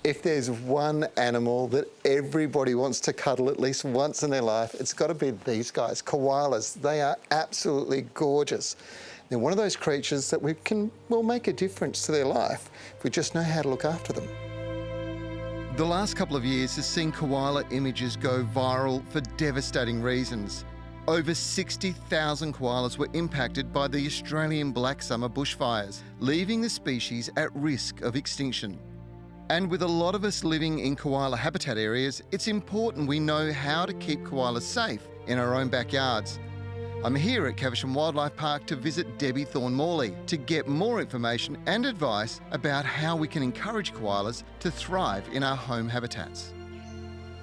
If there's one animal that everybody wants to cuddle at least once in their life, it's got to be these guys, koalas. They are absolutely gorgeous. They're one of those creatures that we can, well, make a difference to their life if we just know how to look after them. The last couple of years has seen koala images go viral for devastating reasons. Over 60,000 koalas were impacted by the Australian black summer bushfires, leaving the species at risk of extinction. And with a lot of us living in koala habitat areas, it's important we know how to keep koalas safe in our own backyards. I'm here at Caversham Wildlife Park to visit Debbie Thorne-Morley to get more information and advice about how we can encourage koalas to thrive in our home habitats.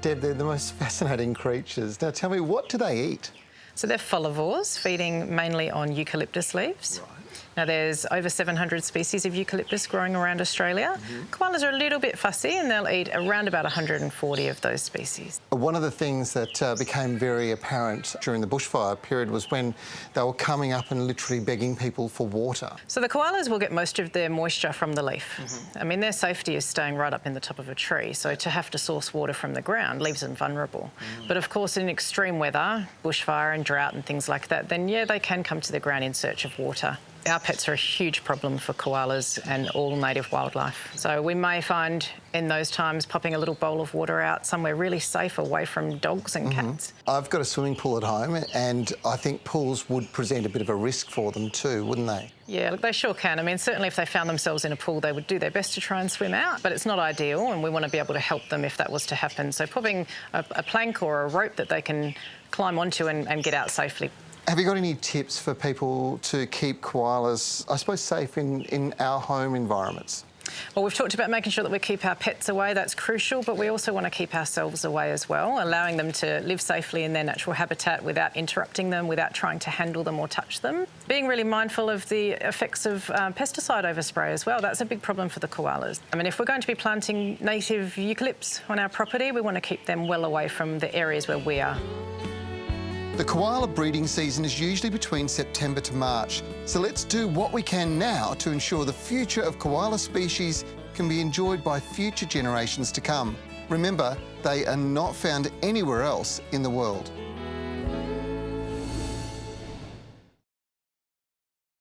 Deb, they're the most fascinating creatures. Now tell me, what do they eat? So they're folivores, feeding mainly on eucalyptus leaves. Right. Now there's over 700 species of eucalyptus growing around Australia. Koalas are a little bit fussy and they'll eat around about 140 of those species. One of the things that became very apparent during the bushfire period was when they were coming up and literally begging people for water. So the koalas will get most of their moisture from the leaf. I mean, their safety is staying right up in the top of a tree, so to have to source water from the ground leaves them vulnerable. But of course, in extreme weather, bushfire and drought and things like that, then yeah, they can come to the ground in search of water. Our pets are a huge problem for koalas and all native wildlife. So we may find in those times popping a little bowl of water out somewhere really safe away from dogs and cats. I've got a swimming pool at home and I think pools would present a bit of a risk for them too, wouldn't they? Yeah, look, they sure can. I mean, certainly if they found themselves in a pool, they would do their best to try and swim out, but it's not ideal and we want to be able to help them if that was to happen. So popping a plank or a rope that they can climb onto and get out safely. Have you got any tips for people to keep koalas, I suppose, safe in our home environments? Well, we've talked about making sure that we keep our pets away. That's crucial, but we also want to keep ourselves away as well, allowing them to live safely in their natural habitat without interrupting them, without trying to handle them or touch them. Being really mindful of the effects of pesticide overspray as well. That's a big problem for the koalas. I mean, if we're going to be planting native eucalypts on our property, we want to keep them well away from the areas where we are. The koala breeding season is usually between September to March, so let's do what we can now to ensure the future of koala species can be enjoyed by future generations to come. Remember, they are not found anywhere else in the world.